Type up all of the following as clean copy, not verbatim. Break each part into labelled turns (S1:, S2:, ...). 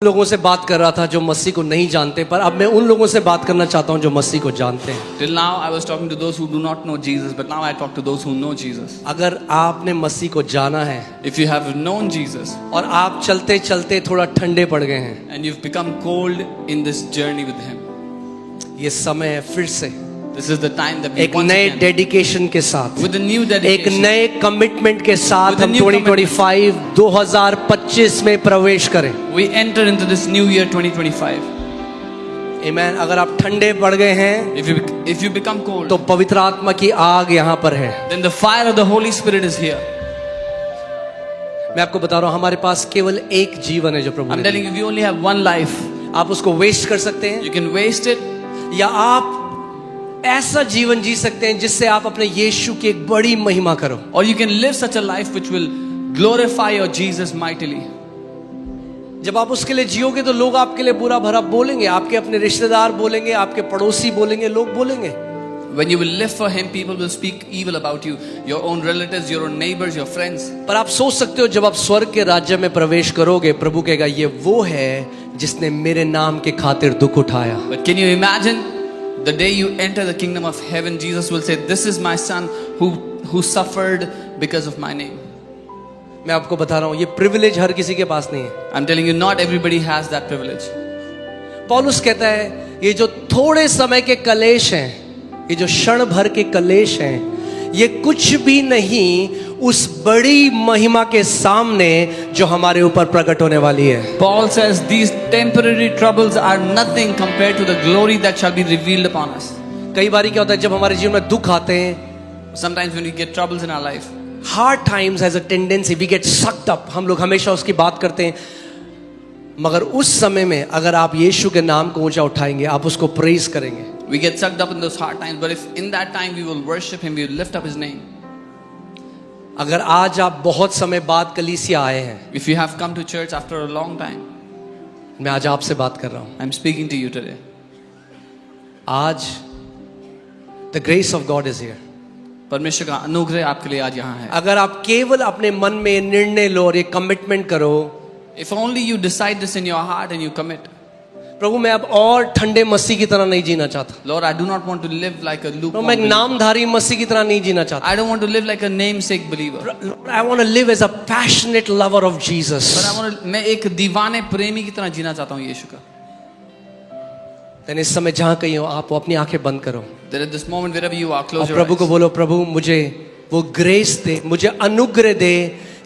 S1: लोगों से बात कर रहा था जो मसीह को नहीं जानते, पर अब मैं उन लोगों से बात करना चाहता हूं जो मसीह को जानते हैं।
S2: Till now I was talking to those who do not know Jesus, but now I talk to those who know Jesus.
S1: अगर आपने मसीह को जाना है
S2: If you have known Jesus
S1: और आप चलते चलते थोड़ा ठंडे पड़ गए हैं,
S2: and you've become cold in this journey with Him,
S1: ये समय है फिर से
S2: this is the time that we
S1: एक
S2: once
S1: नए
S2: again,
S1: डेडिकेशन के साथ,
S2: with a new
S1: एक
S2: dedication,
S1: नए कमिटमेंट के साथ
S2: With a
S1: हम
S2: new
S1: 2025 में प्रवेश करें।
S2: we enter into this new year 2025.
S1: आमीन। अगर आप ठंडे पड़ गए हैं
S2: If you become cold,
S1: तो पवित्र आत्मा की आग यहाँ पर है।
S2: then the fire of the Holy Spirit is here.
S1: मैं आपको बता रहा हूँ, हमारे पास केवल एक जीवन है जो प्रभु
S2: I'm
S1: ने
S2: telling you, we only have one life.
S1: दिया। आप उसको वेस्ट कर सकते हैं
S2: You can waste it,
S1: या आप ऐसा जीवन जी सकते हैं जिससे आप अपने यीशु की एक बड़ी महिमा करो।
S2: or you can live such a life which will glorify your Jesus mightily.
S1: जब आप उसके लिए जियोगे तो लोग आपके लिए बुरा भरा बोलेंगे, आपके अपने रिश्तेदार बोलेंगे, आपके पड़ोसी बोलेंगे, लोग बोलेंगे।
S2: When you will live for Him, people will speak evil about you, your own relatives, your own neighbors, your friends.
S1: पर आप सोच सकते हो जब आप स्वर्ग के राज्य में प्रवेश करोगे, प्रभु कहेगा ये वो है जिसने मेरे नाम के खातिर दुख उठाया।
S2: But can you imagine the day you enter the kingdom of heaven, Jesus will say, "This is my son who suffered because of my name."
S1: मैं आपको बता रहा हूं, ये प्रिविलेज हर किसी के पास नहीं है।
S2: I'm telling you, not everybody has that privilege.
S1: पौलुस कहता है ये जो थोड़े समय के कलेश हैं, ये जो क्षण भर के कलेश हैं, ये कुछ भी नहीं उस बड़ी महिमा के सामने जो हमारे ऊपर प्रकट होने वाली है।
S2: Paul says these temporary troubles are nothing compared to the glory that shall be revealed upon us.
S1: कई बार क्या होता है जब हमारे जीवन में दुख आते हैं,
S2: Sometimes when we get troubles in our life,
S1: hard times has a tendency we get sucked up, हम लोग हमेशा उसकी बात करते हैं, मगर उस समय में अगर आप यीशु के नाम को ऊंचा उठाएंगे, आप उसको प्रेज करेंगे,
S2: we get sucked up in those hard times, but if in that time we will worship Him, we will lift up His name.
S1: अगर आज आप बहुत समय बाद कलीसिया आए हैं,
S2: If you have come to church after a long time,
S1: मैं आज आपसे बात कर रहा हूं,
S2: I'm speaking to you today.
S1: आज the grace of God is here.
S2: परमेश्वर का अनुग्रह आपके लिए आज यहाँ है.
S1: अगर आप केवल अपने मन में निर्णय लो और ये कमिटमेंट करो,
S2: If only you decide this in your heart and you commit,
S1: प्रभु मैं अब और ठंडे मसीह की तरह नहीं जीना चाहता,
S2: Lord, I do not want to live like a lukewarm
S1: मैं एक
S2: believer.
S1: नामधारी मसीह की तरह नहीं जीना चाहता।
S2: I don't want to live like a namesake believer.
S1: Lord, I want to live as a passionate lover of Jesus.
S2: But I want to, मैं एक दीवाने प्रेमी की तरह जीना चाहता हूँ यीशु का.
S1: then इस समय जहाँ कहीं हो आप अपनी आंखें बंद करो
S2: Then at this moment, wherever you are, close
S1: और
S2: your
S1: प्रभु को
S2: eyes.
S1: बोलो, प्रभु मुझे वो ग्रेस दे, मुझे अनुग्रह दे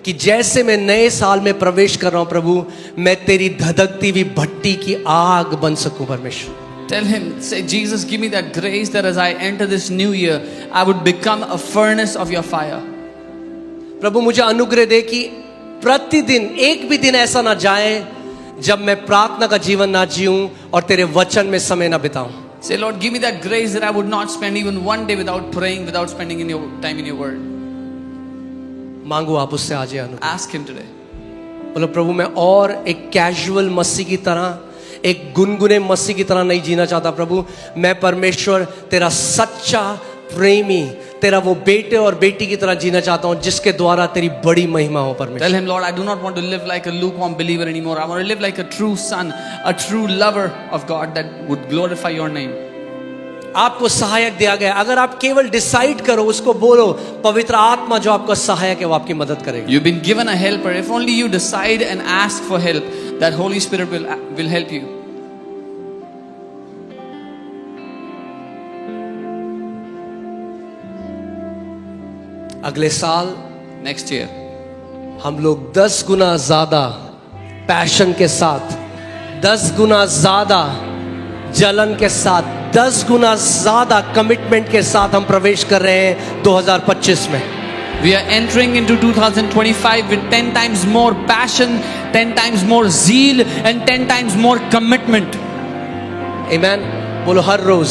S1: कि जैसे मैं नए साल में प्रवेश कर रहा हूं प्रभु, मैं तेरी धधकती हुई भट्टी की आग बन सकूं परमेश्वर।
S2: Tell Him, say, Jesus, give me that grace that as I enter this new year, I would become a furnace of your fire.
S1: प्रभु मुझे अनुग्रह दे कि प्रतिदिन एक भी दिन ऐसा ना जाए जब मैं प्रार्थना का जीवन ना जीऊं और तेरे वचन में समय ना बिताऊं।
S2: Say, Lord, give me that grace that I would not spend even one day without praying, without spending in your time in your word.
S1: मांगो आप उससे आज ये अनुग्रह।
S2: Ask Him today.
S1: बोलो प्रभु मैं और एक कैजुअल मसीह की तरह, एक गुनगुने मसीह की तरह नहीं जीना चाहता प्रभु, मैं परमेश्वर तेरा सच्चा प्रेमी, तेरा वो बेटे और बेटी की तरह जीना चाहता हूं जिसके द्वारा तेरी बड़ी महिमा हो परमेश्वर।
S2: Tell Him, Lord, I do not want to live like a lukewarm believer anymore. I want to live like a true son, a true lover of God that would glorify your name.
S1: आपको सहायक दिया गया, अगर आप केवल decide करो, उसको बोलो, पवित्र आत्मा जो आपका सहायक है वो आपकी मदद करेगा।
S2: You've been given a helper. If only you decide and ask for help, that Holy Spirit will help you.
S1: अगले साल
S2: Next year,
S1: हम लोग 10 गुना ज्यादा पैशन के साथ, 10 गुना ज्यादा जलन के साथ, 10 गुना ज्यादा कमिटमेंट के साथ हम प्रवेश कर रहे हैं 2025 में।
S2: we are entering into 2025 with 10 times more passion, 10 times more zeal, and 10 times more commitment.
S1: आमीन। बोलो हर रोज।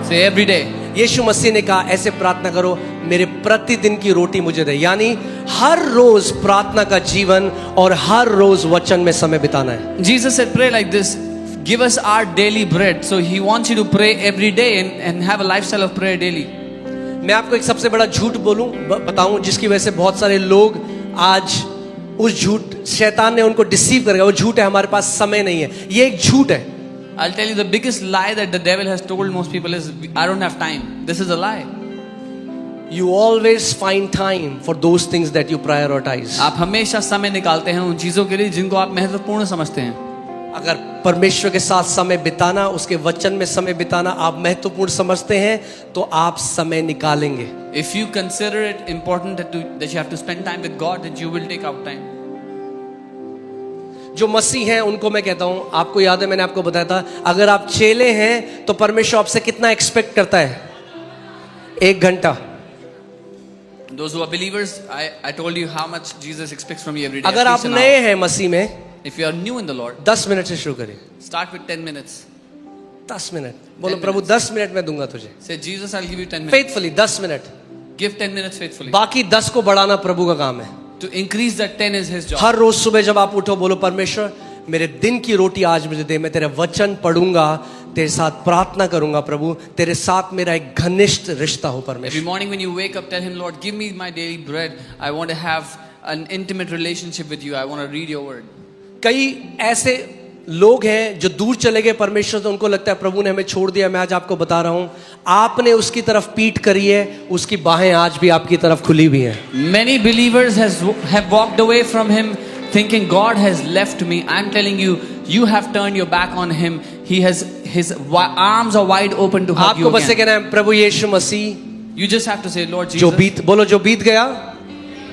S2: Say every day.
S1: यीशु मसीह ने कहा ऐसे प्रार्थना करो, मेरे प्रतिदिन की रोटी मुझे दे, यानी हर रोज प्रार्थना का जीवन और हर रोज वचन में समय बिताना है।
S2: Jesus said, pray like this, give us our daily bread. So He wants you to pray every day and have a lifestyle of prayer daily.
S1: मैं आपको एक सबसे बड़ा झूठ बताऊं जिसकी वजह से बहुत सारे लोग आज उस झूठ, शैतान ने उनको डिसीव कर दिया, वो झूठ है, हमारे पास समय नहीं है, ये एक झूठ है।
S2: I'll tell you the biggest lie that the devil has told most people is, I don't have time. This is a lie.
S1: You always find time for those things that you prioritize.
S2: आप हमेशा समय निकालते हैं उन चीजों के लिए जिनको आप महत्वपूर्ण समझते हैं।
S1: अगर परमेश्वर के साथ समय बिताना, उसके वचन में समय बिताना आप महत्वपूर्ण समझते हैं, तो आप समय निकालेंगे।
S2: If you consider it important that you have to spend time with God, then you will take out time.
S1: जो मसीह हैं उनको मैं कहता हूं, आपको याद है मैंने आपको बताया था, अगर आप चेले हैं तो परमेश्वर आपसे कितना एक्सपेक्ट करता है? 1 घंटा।
S2: Those who are believers, I told you how much Jesus expects from you every day.
S1: अगर
S2: at
S1: आप
S2: least an
S1: नए
S2: hour.
S1: हैं मसीह में,
S2: If you are new in the Lord,
S1: 10 minute से शुरू करिए।
S2: start with 10 minutes.
S1: 10 मिनट बोलो,
S2: 10
S1: प्रभु
S2: minutes.
S1: 10 minute में दूंगा तुझे,
S2: Say, Jesus, I'll give you 10 minutes.
S1: Faithfully 10 minute.
S2: Give 10 minutes faithfully.
S1: बाकी 10 को बढ़ाना प्रभु का काम है।
S2: To increase that 10 is His job.
S1: हर रोज सुबह जब आप उठो, बोलो परमेश्वर मेरे दिन की रोटी आज मुझे दे, मैं तेरे वचन पढ़ूंगा, तेरे साथ प्रार्थना करूंगा, प्रभु तेरे साथ मेरा एक घनिष्ठ रिश्ता हो
S2: Every
S1: परमेश्वर।
S2: morning when you wake up, tell Him, Lord, give me my daily bread. I want to have an intimate relationship with you. I want to read your word.
S1: कई ऐसे लोग हैं जो दूर चले गए परमेश्वर से, उनको लगता है प्रभु ने हमें छोड़ दिया। मैं आज आपको बता रहा हूं, आपने उसकी तरफ पीठ करी है, उसकी बाहें आज भी आपकी तरफ खुली हुई हैं।
S2: Many believers have walked away from Him thinking God has left me. I'm telling you, you have turned your back on Him. His arms are wide open to hug
S1: आपको
S2: you
S1: बस ये
S2: again.
S1: कहना है, प्रभु यीशु मसीह,
S2: You just have to say, Lord
S1: जो
S2: Jesus.
S1: बीत, बोलो जो बीत गया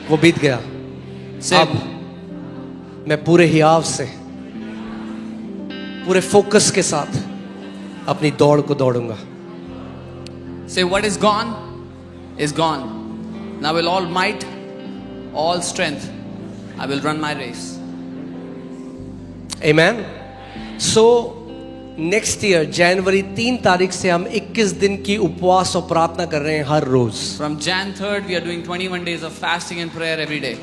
S1: वो बीत गया।
S2: Say,
S1: अब मैं पूरे हियाव से, पूरे फोकस के साथ अपनी दौड़ को दौड़ूंगा।
S2: say what is gone is gone. Now with all might, all strength, I will run my race.
S1: Amen. So next year जनवरी 3 तारीख से हम 21 दिन की उपवास और प्रार्थना कर रहे हैं हर रोज।
S2: From Jan 3rd, we are doing 21 days of fasting and prayer every day.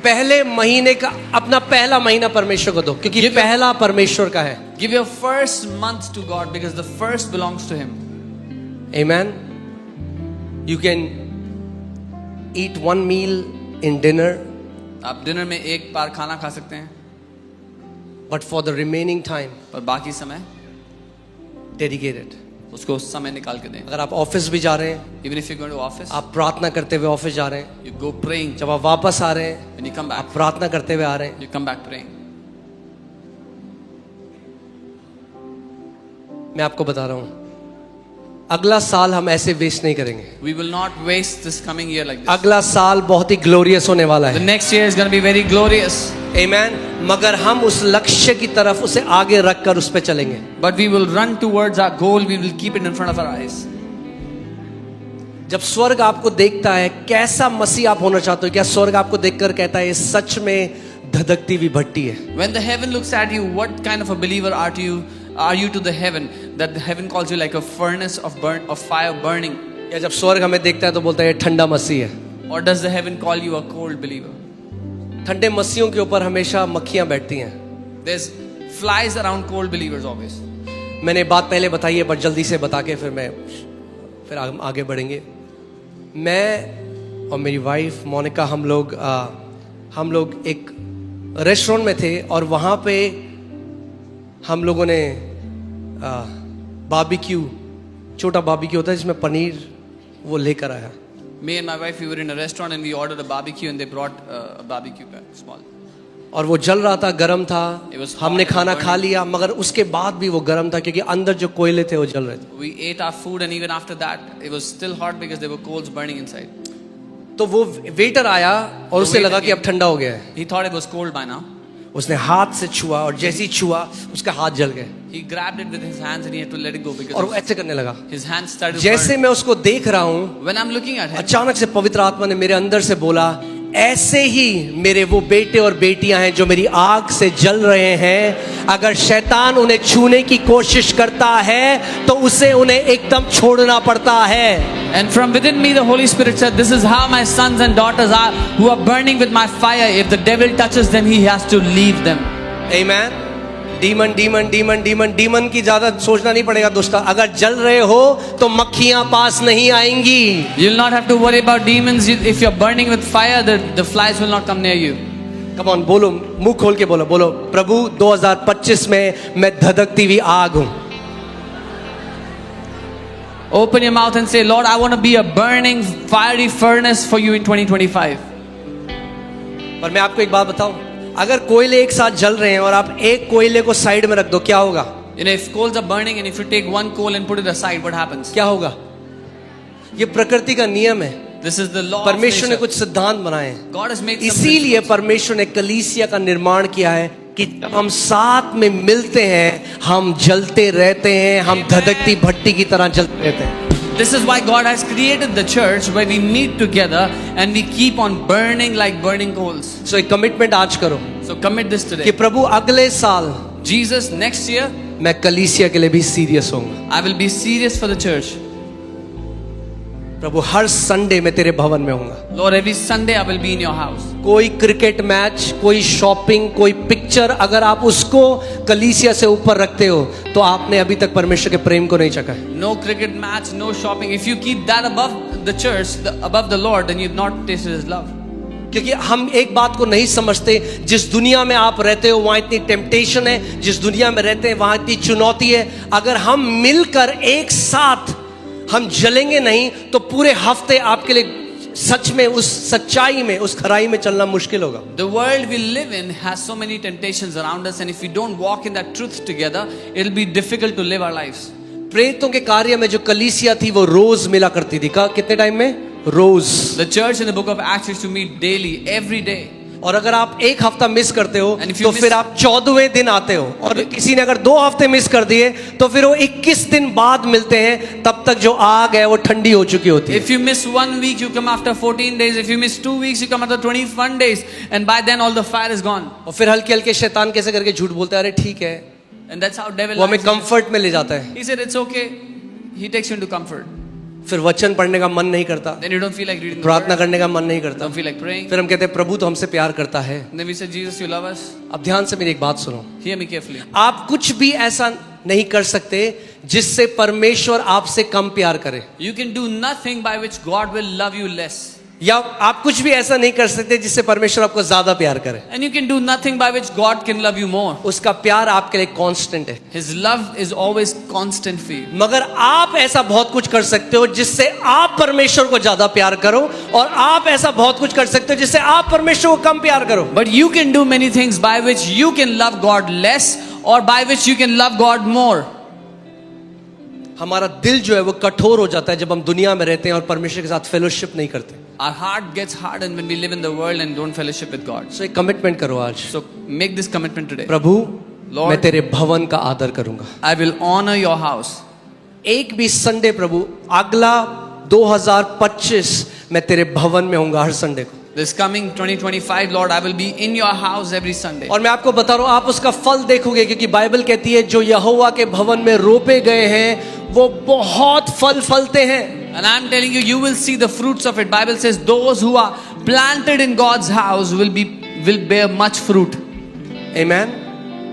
S1: पहले महीने का अपना पहला महीना परमेश्वर को दो, क्योंकि
S2: Give-
S1: पहला परमेश्वर का है।
S2: Give your first month to God because the first belongs to Him.
S1: Amen. You can eat one meal in dinner,
S2: आप डिनर में एक बार खाना खा सकते हैं,
S1: but for the remaining time,
S2: पर बाकी समय
S1: dedicate it.
S2: उसको समय निकाल के दें.
S1: अगर आप ऑफिस भी जा रहे हैं,
S2: Even if you're going to office,
S1: आप प्रार्थना करते हुए ऑफिस जा रहे हैं,
S2: you go praying.
S1: जब आप वापस आ रहे हैं
S2: When you come back,
S1: आप प्रार्थना करते हुए आ रहे हैं।
S2: you come back praying.
S1: मैं आपको बता रहा हूं, अगला साल हम ऐसे वेस्ट नहीं करेंगे।
S2: We will not waste this coming year like this.
S1: अगला साल बहुत ही ग्लोरियस होने वाला
S2: The
S1: है।
S2: next year is going to be very glorious.
S1: Amen. मगर हम उस लक्ष्य की तरफ उसे आगे रखकर उस पे चलेंगे।
S2: But we will run towards our goal. We will keep it in front of our eyes.
S1: जब स्वर्ग आपको देखता है, कैसा मसीह आप होना चाहते हो? क्या स्वर्ग आपको देखकर कहता है ये सच में धधकती हुई भट्टी है?
S2: When the heaven looks at you, what kind of a believer are you to the heaven? That the heaven calls you like a furnace of fire burning.
S1: या जब स्वर्ग हमें देखता है तो बोलता है ये ठंडा मसीह है?
S2: Or does the heaven call you a cold believer?
S1: ठंडे मसीहों के ऊपर हमेशा मक्खियां बैठती हैं।
S2: There's flies around cold believers always.
S1: मैंने बात पहले बताई है, पर जल्दी से बता के फिर हम आगे बढ़ेंगे। मैं और मेरी वाइफ मोनिका हम लोग एक रेस्टोरेंट में थे और वहाँ पे हम लोगों ने बारबेक्यू, छोटा बारबेक्यू होता है जिसमें पनीर, वो लेकर आया।
S2: Me and my wife, we were in a restaurant and we ordered a barbecue and they brought a barbecue pack, small.
S1: और वो जल रहा था, गरम था।
S2: It was hot,
S1: हमने
S2: it was
S1: खाना
S2: burning.
S1: खा लिया, मगर उसके बाद भी वो गरम था क्योंकि अंदर जो कोयले थे वो जल रहे थे।
S2: We ate our food and even after that, it was still hot because there were coals burning inside.
S1: तो वो वेटर आया और उसे
S2: waiter
S1: लगा कि
S2: came.
S1: अब ठंडा हो गया है।
S2: He thought it was cold by now.
S1: उसने हाथ से छुआ और जैसे ही छुआ उसका हाथ जल गए
S2: He grabbed it with his hands and he had to let it go
S1: और
S2: because
S1: वो ऐसे करने लगा।
S2: his hands started to
S1: जैसे
S2: burn.
S1: मैं उसको देख रहा हूं,
S2: When I'm looking at him,
S1: अचानक से पवित्र आत्मा ने मेरे अंदर से बोला, ऐसे ही मेरे वो बेटे और बेटियां हैं जो मेरी आग से जल रहे हैं। अगर शैतान उन्हें छूने की कोशिश करता है तो उसे उन्हें एकदम छोड़ना पड़ता है।
S2: and from within me the Holy Spirit said, this is how my sons and daughters are who are burning with my fire. If the devil touches them, he has to leave them.
S1: Amen. Demon की ज्यादा सोचना नहीं पड़ेगा दोस्तों। अगर जल रहे हो तो मक्खियां पास नहीं आएंगी।
S2: You'll not have to worry about demons. If you're burning with fire, the flies will not come near you.
S1: Come on बोलो, मुंह खोल के बोलो, बोलो प्रभु 2025 में मैं धधकती हुई आग हूं.
S2: Open your mouth and say, Lord, I want to be a burning, fiery furnace for you in 2025.
S1: पर मैं आपको एक बात बताऊं, अगर कोयले एक साथ जल रहे हैं और आप एक कोयले को साइड में रख दो, क्या होगा?
S2: You know, if coals are burning and if you take one coal and put it aside, what happens?
S1: क्या होगा? ये प्रकृति का नियम है.
S2: This is the law of
S1: परमेश्वर ने
S2: nature.
S1: कुछ सिद्धांत बनाए हैं.
S2: God has made some
S1: इसीलिए
S2: principles.
S1: परमेश्वर ने कलीसिया का निर्माण किया है कि जब हम साथ में मिलते हैं, हम जलते रहते हैं, हम धधकती भट्टी की तरह जलते रहते हैं.
S2: This is why God has created the church where we meet together and we keep on burning like burning coals.
S1: सो एक कमिटमेंट आज करो
S2: So commit this
S1: कि
S2: today.
S1: प्रभु अगले साल
S2: Jesus, next year,
S1: मैं कलीसिया के लिए भी सीरियस होऊंगा.
S2: I will be serious for the church.
S1: Prabhu her Sunday में तेरे भवन में होऊंगा.
S2: Lord, every Sunday I will be in your house.
S1: कोई क्रिकेट मैच, कोई शॉपिंग, कोई पिक्चर, अगर आप उसको कलीसिया से ऊपर रखते हो तो आपने अभी तक परमेश्वर के प्रेम को नहीं चखा है.
S2: No cricket match, no shopping. If you keep that above the church, above the Lord, then you've not tasted His love.
S1: क्योंकि हम एक बात को नहीं समझते, जिस दुनिया में आप रहते हो वहां इतनी टेम्पटेशन है, जिस दुनिया में रहते हैं वहां इतनी चुनौती है. अगर हम मिलकर एक साथ हम जलेंगे नहीं तो पूरे हफ्ते आपके लिए सच में उस सच्चाई में, उस खराई में चलना मुश्किल होगा.
S2: The world we live in has so many temptations around us, and if we don't walk in that truth together, it'll be difficult to live our lives.
S1: प्रेरितों के कार्य में जो कलीसिया थी वो रोज मिला करती थी. कितने टाइम में? रोज.
S2: The church in the book of Acts used to meet daily, every day.
S1: और अगर आप एक हफ्ता मिस करते हो
S2: And if you
S1: तो
S2: miss-
S1: फिर आप 14वें दिन आते हो, और किसी ने अगर 2 हफ्ते मिस कर दिए तो फिर वो 21 दिन बाद मिलते हैं. तब तक जो आग है वो ठंडी हो चुकी होती है.
S2: If you miss 1 week, you come after 14 days. If you miss 2 weeks, you come after 21 days. And by then, all the fire is gone.
S1: और फिर हल्के हल्के शैतान कैसे करके झूठ बोलते हैं, अरे ठीक है.
S2: And that's how devil
S1: वो हमें
S2: lies.
S1: कंफर्ट में ले जाता है.
S2: He said, it's okay. He takes you into comfort.
S1: फिर वचन पढ़ने का मन नहीं करता,
S2: Then you don't feel like reading the
S1: प्रार्थना
S2: word.
S1: करने का मन नहीं करता.
S2: Don't feel like praying.
S1: फिर हम कहते हैं प्रभु तो हमसे प्यार करता है.
S2: Then we say, Jesus, you love us.
S1: अब ध्यान से मेरी एक बात सुनो.
S2: Hear me carefully.
S1: आप कुछ भी ऐसा नहीं कर सकते जिससे परमेश्वर आपसे कम प्यार करे,
S2: You can do nothing by which God will love you less.
S1: या आप कुछ भी ऐसा नहीं कर सकते जिससे परमेश्वर आपको ज्यादा प्यार करे.
S2: And you can do nothing by which God can love you more.
S1: उसका प्यार आपके लिए कांस्टेंट है.
S2: His love is always constant for you.
S1: मगर आप ऐसा बहुत कुछ कर सकते हो जिससे आप परमेश्वर को ज्यादा प्यार करो, और आप ऐसा बहुत कुछ कर सकते हो जिससे आप परमेश्वर को कम प्यार करो.
S2: But you can do many things by which you can love God less or by which you can love God more.
S1: हमारा दिल जो है वो कठोर हो जाता है जब हम दुनिया में रहते हैं और परमेश्वर के साथ फेलोशिप नहीं करते.
S2: Our heart gets hardened when we live in the world and don't fellowship with God.
S1: सो एक कमिटमेंट करो आज.
S2: So make this commitment today.
S1: Prabhu
S2: Lord,
S1: मैं तेरे भवन का आदर करूंगा.
S2: I will honor your house.
S1: एक भी संडे प्रभु अगला 2025 मैं तेरे भवन में होऊंगा हर संडे को.
S2: This coming 2025, Lord, I will be in your house every Sunday.
S1: और मैं आपको बता रहा हूं, आप उसका फल देखोगे, क्योंकि बाइबल कहती है जो यहोवा के भवन में रोपे गए हैं वो बहुत फल फलते हैं.
S2: And I'm telling you, you will see the fruits of it. Bible says those who are planted in God's house will bear much fruit.
S1: आमेन.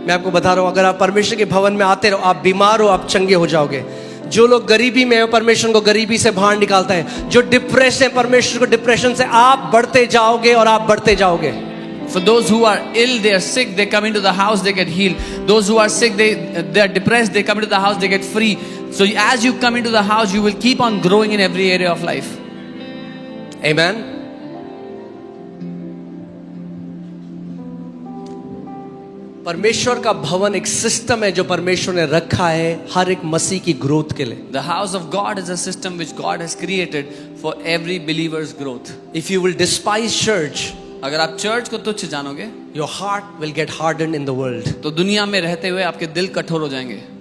S1: मैं आपको बता रहा हूं, अगर आप परमेश्वर के भवन में आते रहो, आप बीमार हो आप चंगे हो जाओगे. जो लोग गरीबी में है परमेश्वर को गरीबी से बाहर निकालता है. जो डिप्रेस है परमेश्वर को डिप्रेशन से, आप बढ़ते जाओगे और आप बढ़ते जाओगे.
S2: For those who are ill, they are sick, they come into the house, they get healed. Those who are sick, they are depressed, they come into the house, they get free. So as you come into the house, you will keep on growing in every area of life.
S1: आमेन. परमेश्वर का भवन एक system है जो परमेश्वर ने रखा है हर एक मसीह की ग्रोथ के लिए.
S2: The house of God is a system which God has created for every believer's growth.
S1: If you will despise church,
S2: अगर आप चर्च को तुच्छ जानोगे,
S1: your heart will get hardened in the world.
S2: तो दुनिया में रहते हुए आपके दिल कठोर हो जाएंगे.